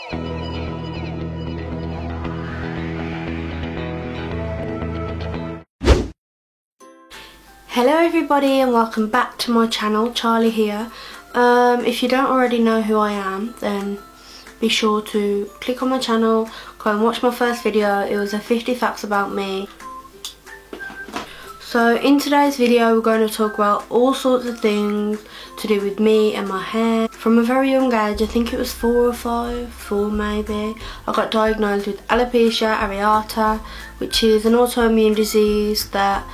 Hello everybody and welcome back to my channel. Charlie here. If you don't already know who I am, then be sure to click on my channel, go and watch my first video. It was a 50 facts about me. So in today's video we're going to talk about all sorts of things to do with me and my hair. From a very young age, I think it was 4 or 5, 4 maybe, I got diagnosed with alopecia areata, which is an autoimmune disease that,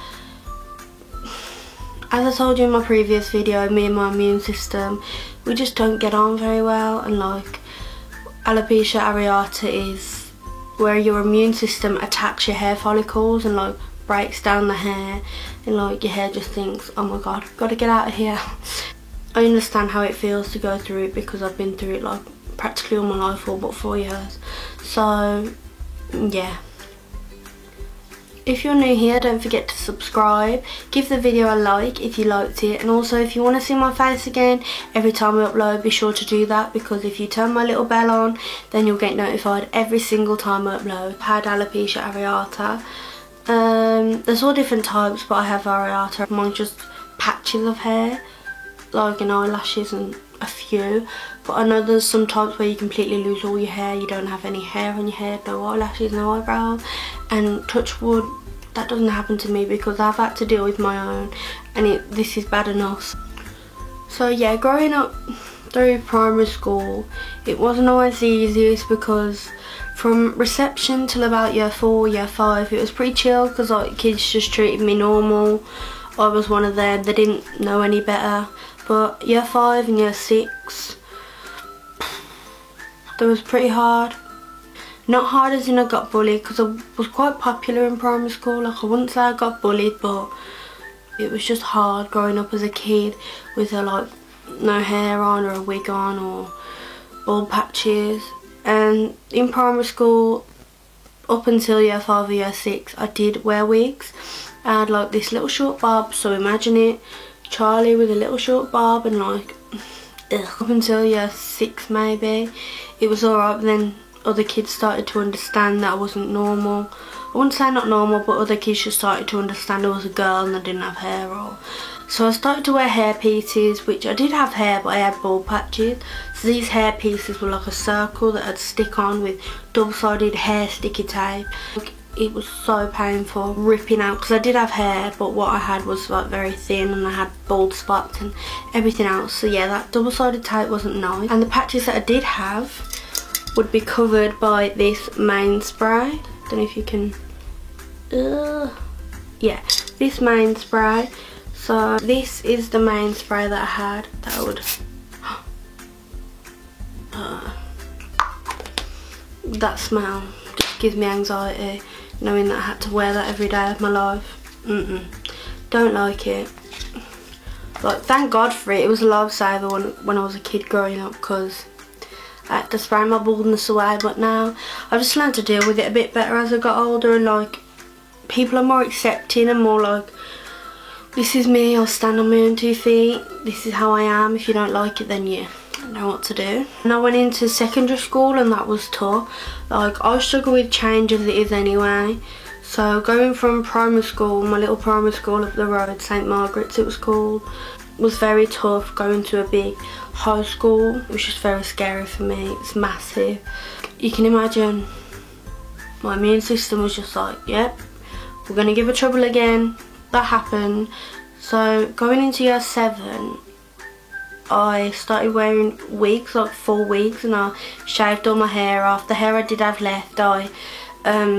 as I told you in my previous video, me and my immune system, we just don't get on very well, and like alopecia areata is where your immune system attacks your hair follicles and like breaks down the hair, and like your hair just thinks, oh my god, gotta get out of here. I understand how it feels to go through it because I've been through it like practically all my life for about 4 years. So yeah. If you're new here, don't forget to subscribe, give the video a like if you liked it, and also if you want to see my face again every time I upload, be sure to do that, because if you turn my little bell on, then you'll get notified every single time I upload. I had alopecia areata. There's all different types, but I have areata. Mine's just patches of hair, like in eyelashes and a few, but I know there's some types where you completely lose all your hair, you don't have any hair on your head, no eyelashes, no eyebrows, and touch wood, that doesn't happen to me because I've had to deal with my own, and this is bad enough. So yeah, growing up through primary school, it wasn't always the easiest because from reception till about year 4, year 5, it was pretty chill because like kids just treated me normal. I was one of them, they didn't know any better. But year 5 and year 6, that was pretty hard. Not hard as in I got bullied, because I was quite popular in primary school. Like I wouldn't say I got bullied, but it was just hard growing up as a kid with like no hair on or a wig on or bald patches. And in primary school, up until year 5 or year 6, I did wear wigs. I had like this little short bob, so imagine it, Charlie with a little short bob, and like up until year 6 maybe it was alright, but then other kids started to understand that I wasn't normal. I wouldn't say not normal, but other kids just started to understand I was a girl and I didn't have hair. Or so I started to wear hair pieces, which I did have hair but I had bald patches. So these hair pieces were like a circle that I'd stick on with double-sided hair sticky tape. It was so painful ripping out, because I did have hair, but what I had was like very thin and I had bald spots and everything else. So yeah, that double-sided tape wasn't nice. And the patches that I did have would be covered by this mane spray. Don't know if you can, yeah, this mane spray. So this is the mane spray that I had that I would, that smell just gives me anxiety, knowing that I had to wear that every day of my life. Don't like it. Like, thank God for it. It was a lifesaver when I was a kid growing up, because I had to spray my baldness away. But now I've just learned to deal with it a bit better as I got older, and like people are more accepting and more like, this is me, I'll stand on my own 2 feet, this is how I am, if you don't like it then you know what to do. And I went into secondary school and that was tough. Like I struggle with change as it is anyway. So going from primary school, my little primary school up the road, St Margaret's it was called, was very tough. Going to a big high school, it was just very scary for me. It's massive. You can imagine my immune system was just like, yep, we're gonna give her trouble again. That happened. So going into year 7, I started wearing wigs, like 4 wigs, and I shaved all my hair off. The hair I did have left, I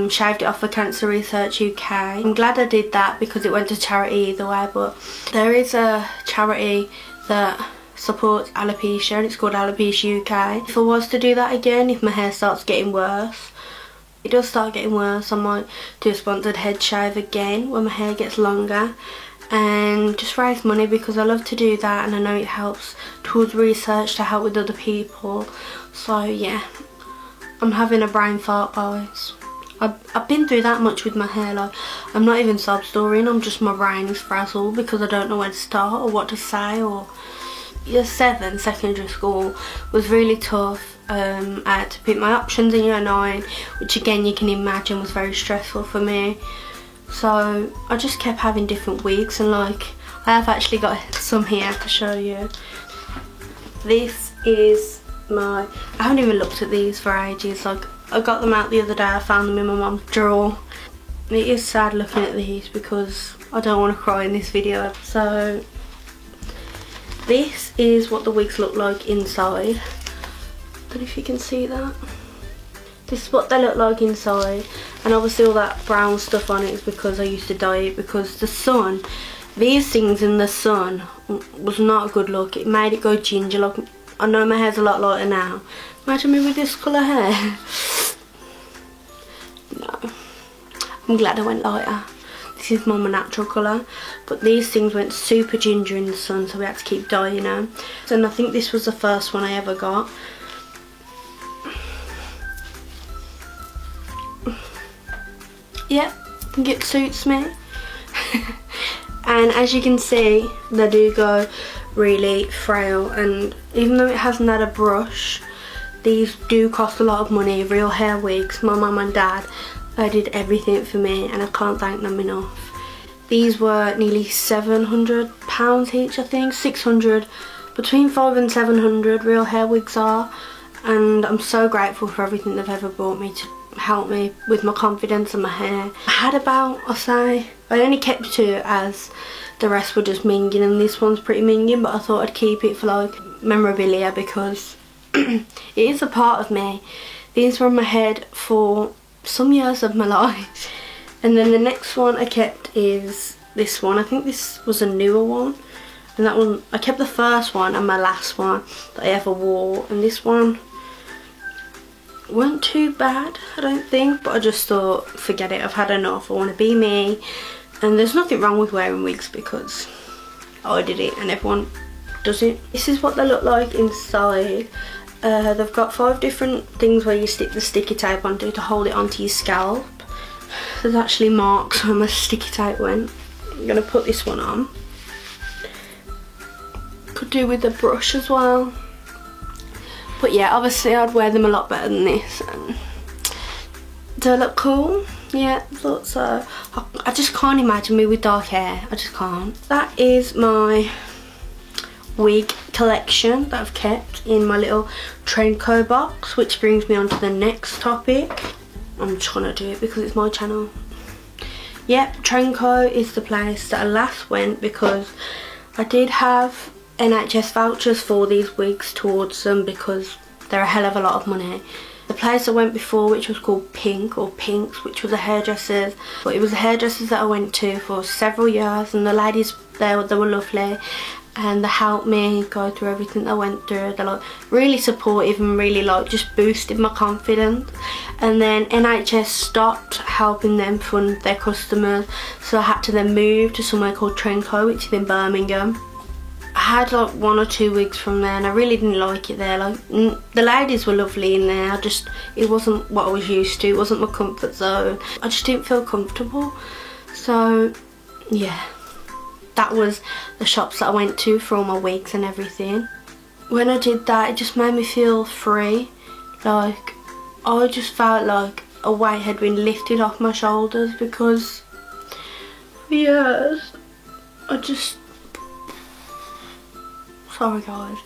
shaved it off for Cancer Research UK. I'm glad I did that because it went to charity either way, but there is a charity that supports alopecia and it's called Alopecia UK. If I was to do that again, if my hair starts getting worse, it does start getting worse, I might do a sponsored head shave again when my hair gets longer, and just raise money because I love to do that, and I know it helps towards research to help with other people. So yeah, I'm having a brain fart, guys. I've been through that much with my hair. Like, I'm not even sob storying, I'm just, my brain is frazzled because I don't know where to start or what to say, or year 7 secondary school was really tough. I had to pick my options in year 9, which again you can imagine was very stressful for me. So I just kept having different weeks, and like I have actually got some here to show you. This is I haven't even looked at these for ages. Like I got them out the other day, I found them in my mum's drawer. It is sad looking at these because I don't want to cry in this video. So this is what the wigs look like inside. I don't know if you can see that. This is what they look like inside, and obviously all that brown stuff on it is because I used to dye it, because the sun, these things in the sun was not a good look. It made it go ginger. Like, I know my hair's a lot lighter now. Imagine me with this colour hair. No. I'm glad I went lighter. This is more my natural colour. But these things went super ginger in the sun, so we had to keep dyeing them. And I think this was the first one I ever got. Yeah, I think it suits me. And as you can see, they do go really frail, and even though it hasn't had a brush, these do cost a lot of money. Real hair wigs. My mum and dad, they did everything for me, and I can't thank them enough. These were nearly £700 each, I think. 600, between 500 and 700 real hair wigs are, and I'm so grateful for everything they've ever brought me to help me with my confidence and my hair. I had about, I only kept 2 as the rest were just minging, and this one's pretty minging, but I thought I'd keep it for like memorabilia because it is a part of me. These were on my head for some years of my life. And then the next one I kept is this one. I think this was a newer one, and that one, I kept the first one and my last one that I ever wore, and this one weren't too bad, I don't think, but I just thought, forget it, I've had enough, I want to be me. And there's nothing wrong with wearing wigs because I did it and everyone does it. This is what they look like inside. They've got 5 different things where you stick the sticky tape onto to hold it onto your scalp. There's actually marks where my sticky tape went. I'm going to put this one on. Could do with a brush as well. But yeah, obviously I'd wear them a lot better than this. And do I look cool? Yeah, I thought so. I just can't imagine me with dark hair. I just can't. That is my wig collection that I've kept in my little Trenco box, which brings me on to the next topic. I'm just gonna do it because it's my channel. Yep, Trenco is the place that I last went because I did have NHS vouchers for these wigs towards them because they're a hell of a lot of money. The place I went before, which was called Pink or Pinks, which was a hairdresser's, but it was a hairdresser's that I went to for several years, and the ladies there, they were lovely, and they helped me go through everything I went through. They're like really supportive and really like just boosted my confidence. And then NHS stopped helping them fund their customers, so I had to then move to somewhere called Trenco, which is in Birmingham. I had like 1 or 2 wigs from there, and I really didn't like it there. Like the ladies were lovely in there, it wasn't what I was used to. It wasn't my comfort zone. I just didn't feel comfortable. So yeah, that was the shops that I went to for all my wigs and everything. When I did that, it just made me feel free. Like I just felt like a weight had been lifted off my shoulders, because for years sorry guys,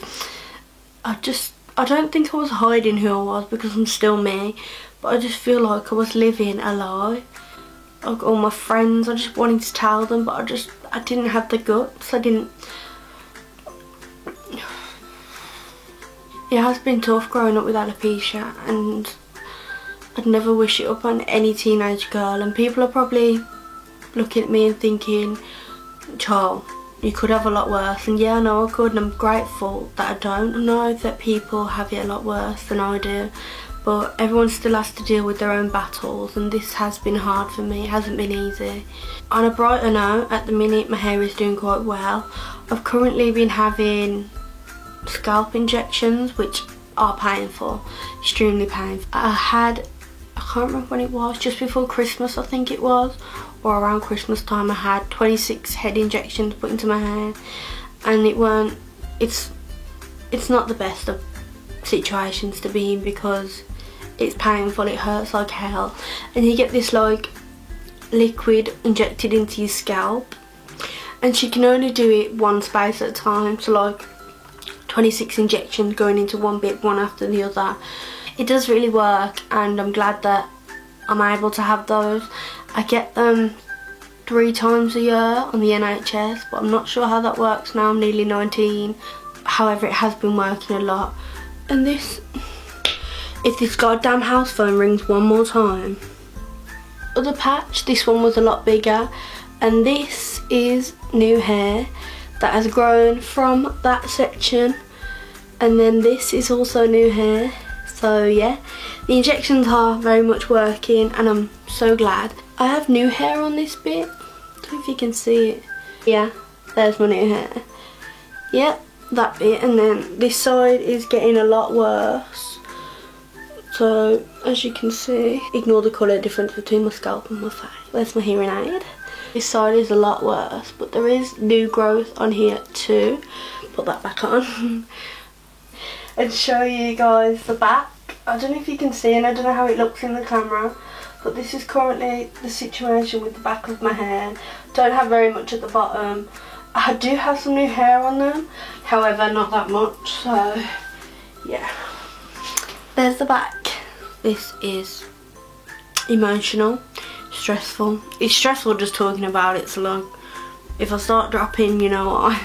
I don't think I was hiding who I was, because I'm still me, but I just feel like I was living a lie. Like all my friends, I just wanted to tell them, but I didn't have the guts. It has been tough growing up with alopecia, and I'd never wish it upon any teenage girl, and people are probably looking at me and thinking, Charles, you could have a lot worse. And yeah, I know I could, and I'm grateful that I don't. I know that people have it a lot worse than I do, but everyone still has to deal with their own battles, and this has been hard for me. It hasn't been easy. On a brighter note, at the minute my hair is doing quite well. I've currently been having scalp injections, which are painful, extremely painful. I can't remember when it was, just before Christmas I think it was, or around Christmas time, I had 26 head injections put into my hair, and it's it's not the best of situations to be in because it's painful, it hurts like hell, and you get this like liquid injected into your scalp, and she can only do it one space at a time, so like 26 injections going into one bit, one after the other. It does really work, and I'm glad that I'm able to have those. I get them 3 times a year on the NHS, but I'm not sure how that works now. I'm nearly 19. However, it has been working a lot. And this, if this goddamn house phone rings one more time. Other patch, this one was a lot bigger, and this is new hair that has grown from that section, and then this is also new hair. So yeah, the injections are very much working, and I'm so glad. I have new hair on this bit. I don't know if you can see it. Yeah, there's my new hair. Yep, that bit, and then this side is getting a lot worse. So as you can see, ignore the colour difference between my scalp and my face. Where's my hearing aid? This side is a lot worse, but there is new growth on here too. Put that back on. And show you guys the back. I don't know if you can see, and I don't know how it looks in the camera, but this is currently the situation with the back of my hair. Don't have very much at the bottom. I do have some new hair on them, however not that much, so yeah. There's the back. This is emotional, stressful. It's stressful just talking about it, so like, if I start dropping, you know why.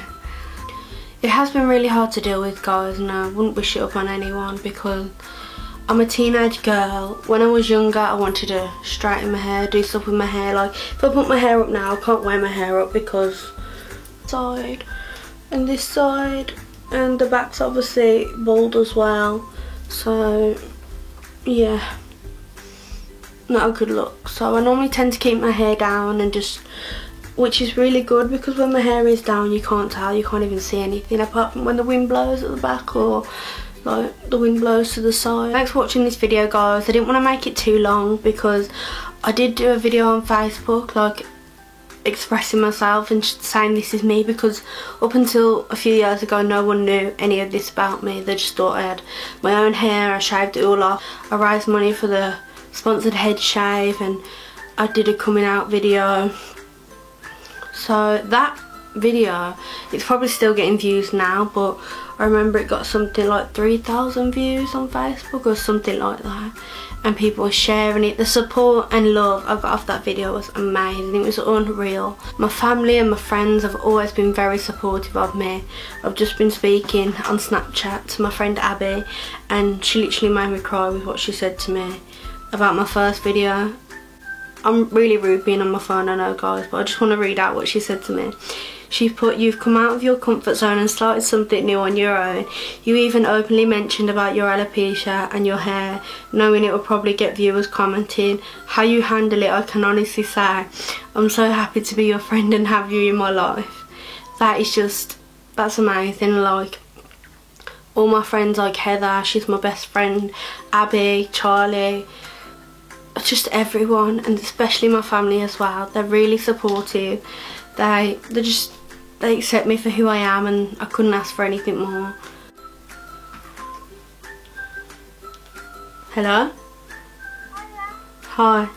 It has been really hard to deal with, guys, and I wouldn't wish it upon anyone because I'm a teenage girl. When I was younger, I wanted to straighten my hair, do stuff with my hair. Like, if I put my hair up now, I can't wear my hair up because side and this side, and the back's obviously bald as well. So yeah, not a good look. So I normally tend to keep my hair down and just, which is really good because when my hair is down you can't tell, you can't even see anything apart from when the wind blows at the back or like the wind blows to the side. Thanks for watching this video, guys. I didn't want to make it too long because I did do a video on Facebook like expressing myself and saying this is me, because up until a few years ago no one knew any of this about me. They just thought I had my own hair, I shaved it all off, I raised money for the sponsored head shave, and I did a coming out video. So that video, it's probably still getting views now, but I remember it got something like 3,000 views on Facebook or something like that, and people were sharing it. The support and love I got off that video was amazing. It was unreal. My family and my friends have always been very supportive of me. I've just been speaking on Snapchat to my friend Abby, and she literally made me cry with what she said to me about my first video. I'm really rude being on my phone, I know, guys, but I just want to read out what she said to me. She put, "You've come out of your comfort zone and started something new on your own. You even openly mentioned about your alopecia and your hair, knowing it will probably get viewers commenting. How you handle it, I can honestly say, I'm so happy to be your friend and have you in my life." That is just, that's amazing. Like, all my friends, like Heather, she's my best friend, Abby, Charlie, just everyone, and especially my family as well. They're really supportive. They accept me for who I am, and I couldn't ask for anything more. Hello? Hi.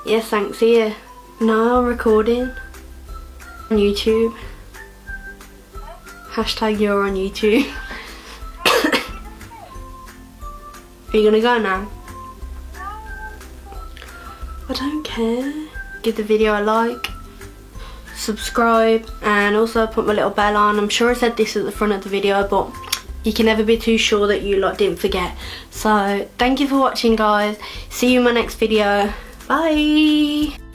Yes, thanks. Here. No, I'm recording. On YouTube. Hashtag you're on YouTube. Are you gonna go now? I don't care. Give the video a like, subscribe, and also put my little bell on. I'm sure I said this at the front of the video, but you can never be too sure that you lot didn't forget. So thank you for watching, guys. See you in my next video. Bye.